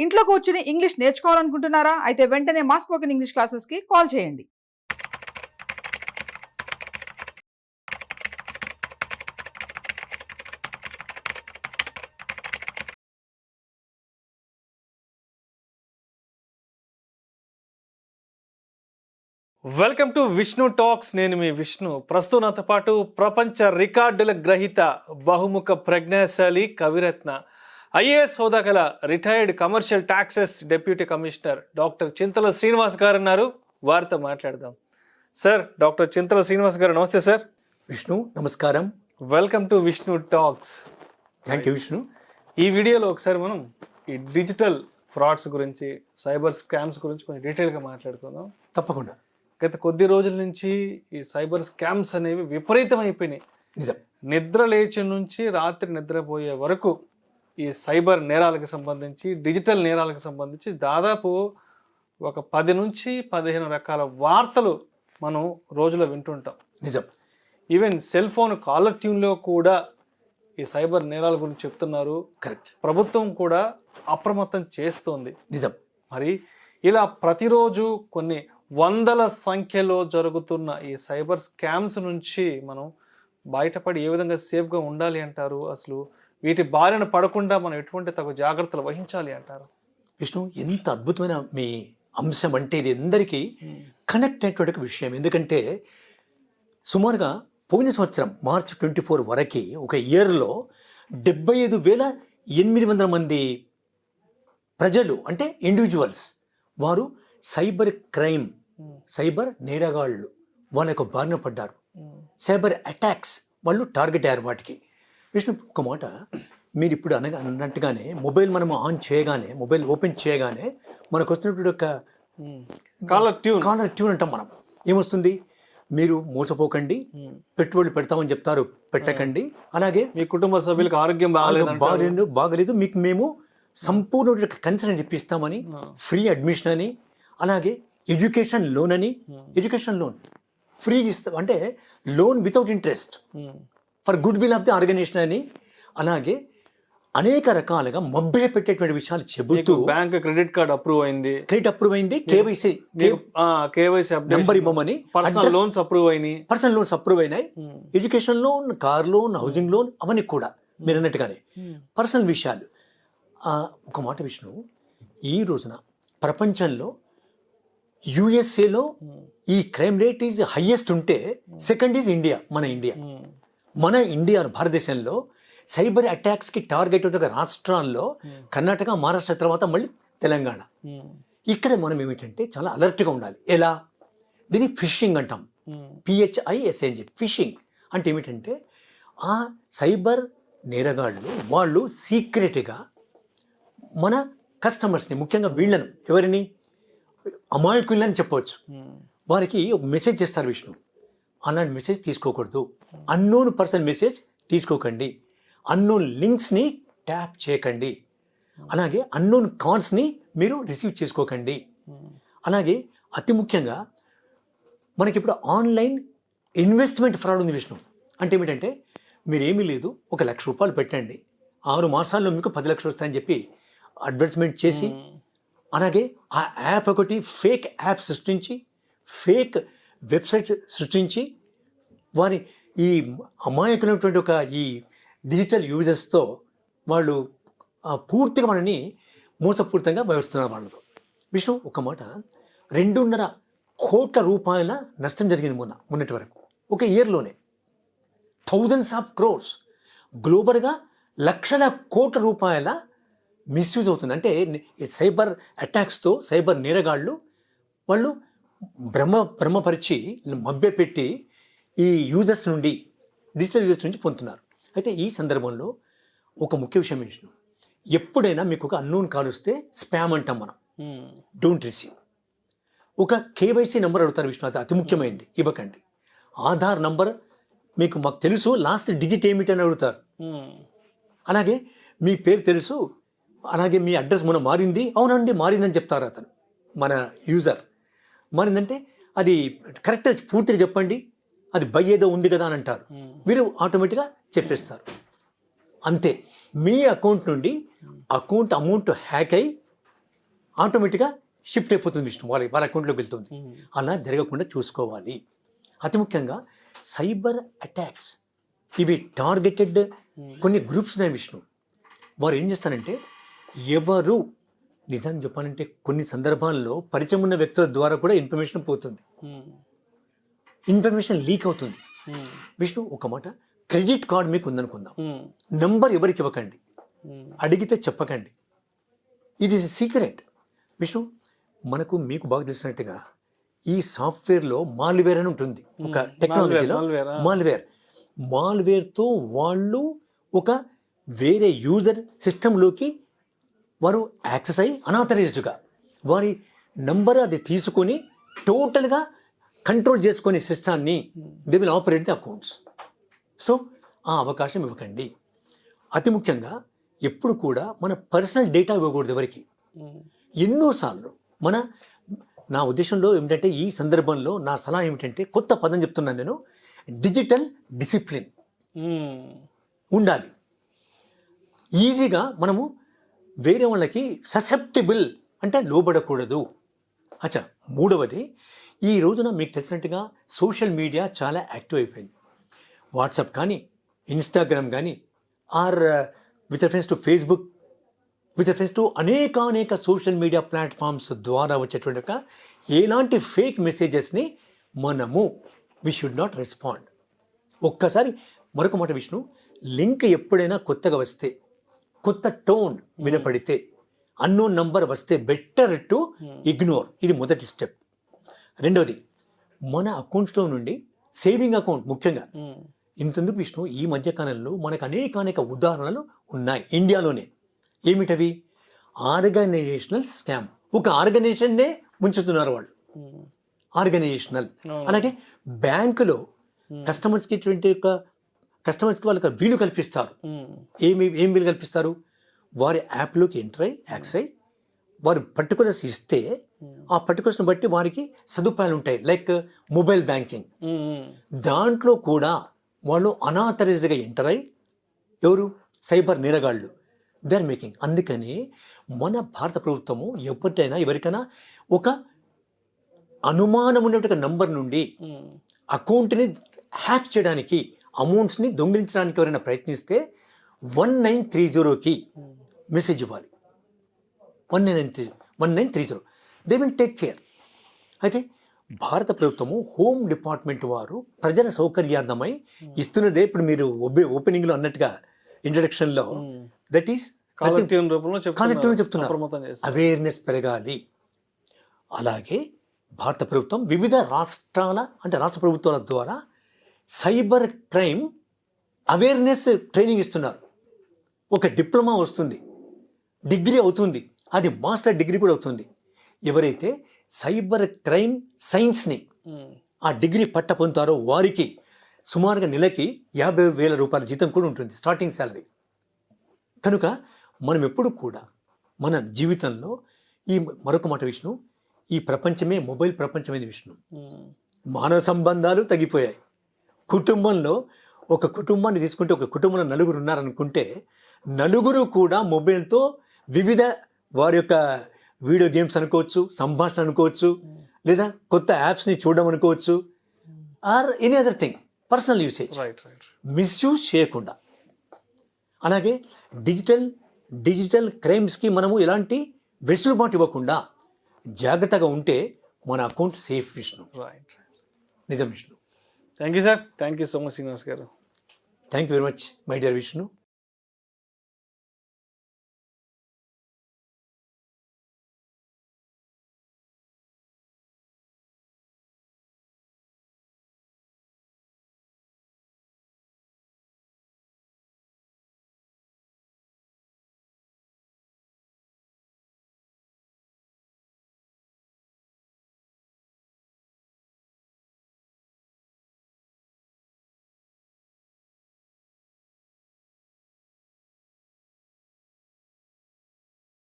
ఇంట్లో కూర్చుని ఇంగ్లీష్ నేర్చుకోవాలనుకుంటున్నారా? అయితే వెంటనే మా స్పోకెన్ ఇంగ్లీష్ క్లాసెస్కి కాల్ చేయండి. Welcome to Vishnu talks. నేను మీ విష్ణు. ప్రస్తుతం నాతో పాటు ప్రపంచ రికార్డుల గ్రహీత, బహుముఖ ప్రజ్ఞాశాలి, కవిరత్న, ఐఏఎస్ హోదా గల retired commercial taxes deputy commissioner doctor Chintala Srinivas garu ఉన్నారు. వారితో మాట్లాడదాం. సార్, డాక్టర్ చింతల శ్రీనివాస్ గారు, నమస్తే సార్. విష్ణు, నమస్కారం. Welcome to Vishnu talks. Thank you Vishnu. ఈ వీడియోలో ఒకసారి మనం ఈ డిజిటల్ ఫ్రాడ్స్ గురించి, సైబర్ స్కామ్స్ గురించి కొంచెం డీటెయిల్గా మాట్లాడుకుందాం. తప్పకుండా. గత కొద్ది రోజుల నుంచి ఈ సైబర్ స్కామ్స్ అనేవి విపరీతం అయిపోయినాయి. నిజం. నిద్ర లేచి నుంచి రాత్రి నిద్రపోయే వరకు ఈ సైబర్ నేరాలకు సంబంధించి, డిజిటల్ నేరాలకు సంబంధించి దాదాపు ఒక 10 నుంచి 15 రకాల వార్తలు మనం రోజులో వింటుంటాం. నిజం. ఈవెన్ సెల్ ఫోన్ కాలర్ ట్యూన్లో కూడా ఈ సైబర్ నేరాల గురించి చెప్తున్నారు. కరెక్ట్. ప్రభుత్వం కూడా అప్రమత్తం చేస్తోంది. నిజం. మరి ఇలా ప్రతిరోజు కొన్ని వందల సంఖ్యలో జరుగుతున్న ఈ సైబర్ స్కామ్స్ నుంచి మనం బయటపడి ఏ విధంగా సేఫ్గా ఉండాలి అంటారు? అసలు వీటి బారిన పడకుండా మనం ఎటువంటి తగు జాగ్రత్తలు వహించాలి అంటారు? విష్ణు, ఎంత అద్భుతమైన మీ అంశం అంటే ఇది అందరికీ కనెక్ట్ అయినటువంటి విషయం. ఎందుకంటే సుమారుగా పోయిన సంవత్సరం మార్చి 24 వరకు ఒక ఇయర్లో 75,800 మంది ప్రజలు, అంటే ఇండివిజువల్స్, వారు సైబర్ క్రైమ్, సైబర్ నేరగాళ్ళు వాళ్ళ యొక్క బారిన పడ్డారు. సైబర్ అటాక్స్ వాళ్ళు టార్గెట్ అయ్యారు వాటికి. విష్ణు, ఒక మాట, మీరు ఇప్పుడు అన్నట్టుగానే మొబైల్ మనము ఆన్ చేయగానే, మొబైల్ ఓపెన్ చేయగానే మనకు వస్తున్నటువంటి ఒక కాలర్ ట్యూన్ అంటాం మనం. ఏమొస్తుంది? మీరు మోసపోకండి, పెట్టుబడులు పెడతామని చెప్తారు, పెట్టకండి. అలాగే మీ కుటుంబ సభ్యులకు ఆరోగ్యం బాగలేదు, మీకు మేము సంపూర్ణ కన్సల్టెంట్ ఇప్పిస్తామని, ఫ్రీ అడ్మిషన్ అని, అలాగే ఎడ్యుకేషన్ లోన్ అని, ఎడ్యుకేషన్ లోన్ ఫ్రీ ఇస్తాం, అంటే loan without interest for goodwill of the organisation అని, అలాగే అనేక రకాలుగా మభ్య పెట్టేటువంటి విషయాలు చెబుతూ, బ్యాంక్ క్రెడిట్ కార్డ్ అప్రూవ్ అయింది, కేవైసీ నెంబర్ ఇవ్వమని, పర్సనల్ లోన్స్ అప్రూవ్ అయినాయి, education loan, car loan, housing loan, అవన్నీ కూడా మీరు అన్నట్టుగానే పర్సనల్ విషయాలు. ఒక మాట విష్ణు, ఈ రోజున ప్రపంచంలో యుఎస్ఏలో ఈ క్రైమ్ రేట్ ఈజ్ హైయెస్ట్ ఉంటే సెకండ్ ఈజ్ ఇండియా. మన ఇండియా భారతదేశంలో సైబర్ అటాక్స్కి టార్గెట్ అవుతున్న రాష్ట్రాల్లో కర్ణాటక, మహారాష్ట్ర తర్వాత మళ్ళీ తెలంగాణ. ఇక్కడ మనం ఏమిటంటే చాలా అలర్ట్గా ఉండాలి. ఎలా? దీన్ని ఫిషింగ్ అంటాం. PHISING, ఫిషింగ్ అంటే ఏమిటంటే ఆ సైబర్ నేరగాళ్ళు వాళ్ళు సీక్రెట్గా మన కస్టమర్స్ని, ముఖ్యంగా వీళ్ళను, ఎవరిని, అమాయకులని చెప్పవచ్చు, వారికి ఒక మెసేజ్ చేస్తారు. విష్ణు, అలాంటి మెసేజ్ తీసుకోకూడదు, అన్నోన్ పర్సన్ మెసేజ్ తీసుకోకండి, అన్నోన్ లింక్స్ని ట్యాప్ చేయకండి, అలాగే అన్నోన్ కాల్స్ని మీరు రిసీవ్ చేసుకోకండి. అలాగే అతి ముఖ్యంగా మనకి ఇప్పుడు ఆన్లైన్ ఇన్వెస్ట్మెంట్ ఫ్రాడ్ ఉంది విష్ణు. అంటే ఏమిటంటే మీరేమీ లేదు, 1 లక్ష రూపాయలు పెట్టండి, 6 మాసాల్లో మీకు 10 లక్షలు వస్తాయని చెప్పి అడ్వర్టైజ్మెంట్ చేసి, అలాగే ఆ యాప్ ఒకటి ఫేక్ యాప్ సృష్టించి, ఫేక్ వెబ్సైట్ సృష్టించి, వారి ఈ అమాయకులైనటువంటి ఒక ఈ డిజిటల్ యూజర్స్తో వాళ్ళు పూర్తిగా మనని మోసపూరితంగా వ్యవహరిస్తున్నారు వాళ్ళతో. విష్ణు, ఒక మాట, 2.5 కోట్ల రూపాయల నష్టం జరిగింది మొన్నటి వరకు, ఒక ఇయర్లోనే. థౌజండ్స్ ఆఫ్ క్రోర్స్, గ్లోబల్గా లక్షల కోట్ల రూపాయల మిస్యూజ్ అవుతుంది. అంటే సైబర్ అటాక్స్తో సైబర్ నేరగాళ్ళు వాళ్ళు భ్రమపరిచి, మభ్యపెట్టి ఈ యూజర్స్ నుండి, డిజిటల్ యూజర్స్ నుంచి పొందుతున్నారు. అయితే ఈ సందర్భంలో ఒక ముఖ్య విషయం విష్ణు, ఎప్పుడైనా మీకు ఒక అన్నోన్ కాల్ వస్తే స్పామ్ అంటాం మనం, డోంట్ రిసీవ్. ఒక కేవైసీ నెంబర్ అడుగుతారు విష్ణు, అది అతి ముఖ్యమైనది, ఇవ్వకండి. ఆధార్ నంబర్ మీకు, మాకు తెలుసు, లాస్ట్ డిజిట్ ఏమిటి అని అడుగుతారు. అలాగే మీ పేరు తెలుసు, అలాగే మీ అడ్రస్ మొన్న మారింది, అవునండి మారిందని చెప్తారు అతను, మన యూజర్. మారిందంటే అది కరెక్ట్ పూర్తిగా చెప్పండి, అది బై ఏదో ఉంది కదా అని అంటారు. వీరు ఆటోమేటిక్గా చెప్పేస్తారు. అంతే, మీ అకౌంట్ నుండి అమౌంట్ హ్యాక్ అయి ఆటోమేటిక్గా షిఫ్ట్ అయిపోతుంది విష్ణు, వాళ్ళ అకౌంట్లోకి వెళ్తుంది. అలా జరగకుండా చూసుకోవాలి. అతి ముఖ్యంగా సైబర్ అటాక్స్, ఇవి టార్గెటెడ్ కొన్ని గ్రూప్స్ ఉన్నాయి విష్ణు. వారు ఏం చేస్తారంటే, ఎవరు నిజాన్ని చెప్పాలంటే కొన్ని సందర్భాల్లో పరిచయం ఉన్న వ్యక్తుల ద్వారా కూడా ఇన్ఫర్మేషన్ పోతుంది, ఇన్ఫర్మేషన్ లీక్ అవుతుంది. విష్ణు ఒక మాట, క్రెడిట్ కార్డ్ మీకు ఉందనుకుందాం, నంబర్ ఎవరికి ఇవ్వకండి, అడిగితే చెప్పకండి, ఇది సీక్రెట్. విష్ణు మీకు బాగా తెలిసినట్టుగా ఈ సాఫ్ట్వేర్లో మాల్వేర్ అని ఉంటుంది, ఒక టెక్నాలజీలో మాల్వేర్తో వాళ్ళు ఒక వేరే యూజర్ సిస్టంలోకి వారు యాక్సెస్ అయ్యి అనాథరైజ్డ్గా వారి నంబర్ అది తీసుకొని టోటల్గా కంట్రోల్ చేసుకునే సిస్టాన్ని they will operate the accounts. So ఆ అవకాశం ఇవ్వకండి. అతి ముఖ్యంగా ఎప్పుడు కూడా మన పర్సనల్ డేటా ఇవ్వకూడదు ఎవరికి. ఎన్నోసార్లు నా ఉద్దేశంలో ఏమిటంటే, ఈ సందర్భంలో నా సలహా ఏమిటంటే, కొత్త పదం చెప్తున్నాను నేను, డిజిటల్ డిసిప్లిన్ ఉండాలి. ఈజీగా మనము వేరే వాళ్ళకి ససెప్టబుల్ అంటే లోబడకూడదు. అచ్చా, మూడవది, ఈ రోజున మీకు తెలిసినట్టుగా సోషల్ మీడియా చాలా యాక్టివ్ అయిపోయింది. వాట్సాప్ కానీ, ఇన్స్టాగ్రామ్ కానీ, or with reference to Facebook, with reference to అనేక సోషల్ మీడియా ప్లాట్ఫామ్స్ ద్వారా వచ్చేటువంటి ఒక ఎలాంటి ఫేక్ మెసేజెస్ని వి షుడ్ నాట్ రెస్పాండ్. ఒక్కసారి మరొక మాట విష్ణు, లింక్ ఎప్పుడైనా కొత్తగా వస్తే, కొత్త టోన్ వినపడితే, అన్నోన్ నంబర్ వస్తే బెటర్ టు ఇగ్నోర్. ఇది మొదటి స్టెప్. రెండోది, మన అకౌంట్స్లో నుండి సేవింగ్ అకౌంట్ ముఖ్యంగా, ఇంతెందుకు విష్ణు, ఈ మధ్యకాలంలో మనకు అనేక ఉదాహరణలు ఉన్నాయి ఇండియాలోనే. ఏమిటవి? Organisational scam. ఒక ఆర్గనైజేషన్నే ముంచుతున్నారు వాళ్ళు, ఆర్గనైజేషనల్. అలాగే బ్యాంకులో కస్టమర్స్కి వాళ్ళకి వీలు కల్పిస్తారు. ఏం వీలు కల్పిస్తారు? వారి యాప్లోకి ఎంటర్ అయ్యి యాక్సెస్ అయ్యి వారు పర్టికులర్స్ ఇస్తే ఆ పర్టికులర్స్ని బట్టి వారికి సదుపాయాలు ఉంటాయి, లైక్ మొబైల్ బ్యాంకింగ్. దాంట్లో కూడా వాళ్ళు అనాథరైజ్డ్గా ఎంటర్ అయ్యి, ఎవరు? సైబర్ నేరగాళ్ళు, దే ఆర్ మేకింగ్. అందుకని మన భారత ప్రభుత్వము ఎవరికైనా ఒక అనుమానం ఉన్నటువంటి నంబర్ నుండి అకౌంట్ని హ్యాక్ చేయడానికి, అమౌంట్స్ని దొంగిలించడానికి ఎవరైనా ప్రయత్నిస్తే 1930కి మెసేజ్ ఇవ్వాలి. 1930 దే విల్ టేక్ కేర్. అయితే భారత ప్రభుత్వము హోమ్ డిపార్ట్మెంట్ వారు ప్రజల సౌకర్యార్థమై ఇస్తున్నదే, ఇప్పుడు మీరు ఓపెనింగ్లో అన్నట్టుగా ఇంట్రడక్షన్లో, దట్ ఈస్ కలెక్టివ్ చెప్తున్నారు, అవేర్నెస్ పెరగాలి. అలాగే భారత ప్రభుత్వం వివిధ రాష్ట్ర ప్రభుత్వాల ద్వారా సైబర్ క్రైమ్ అవేర్నెస్ ట్రైనింగ్ ఇస్తున్నారు. ఒక డిప్లొమా వస్తుంది, డిగ్రీ అవుతుంది, అది మాస్టర్ డిగ్రీ కూడా అవుతుంది. ఎవరైతే సైబర్ క్రైమ్ సైన్స్ని ఆ డిగ్రీ పట్ట పొందుతారో వారికి సుమారుగా నెలకి 50,000 రూపాయల జీతం కూడా ఉంటుంది, స్టార్టింగ్ శాలరీ. కనుక మనం ఎప్పుడు కూడా మన జీవితంలో మరొక మాట విష్ణు, ఈ ప్రపంచమే మొబైల్ ప్రపంచమైంది విష్ణు. మానవ సంబంధాలు తగ్గిపోయాయి. కుటుంబంలో ఒక కుటుంబాన్ని తీసుకుంటే, ఒక కుటుంబంలో 4 ఉన్నారనుకుంటే, 4 కూడా మొబైల్తో వివిధ వారి యొక్క వీడియో గేమ్స్ అనుకోవచ్చు, సంభాషణ అనుకోవచ్చు, లేదా కొత్త యాప్స్ని చూడడం అనుకోవచ్చు, or any other thing, personal usage. Misuse చేయకుండా, అలాగే డిజిటల్ క్రైమ్స్కి మనము ఎలాంటి వెసులుబాటు ఇవ్వకుండా జాగ్రత్తగా ఉంటే మన అకౌంట్ సేఫ్ విష్ణు. నిజం Vishnu. Thank you sir, thank you so much Srinivas garu. Thank you very much my dear Vishnu.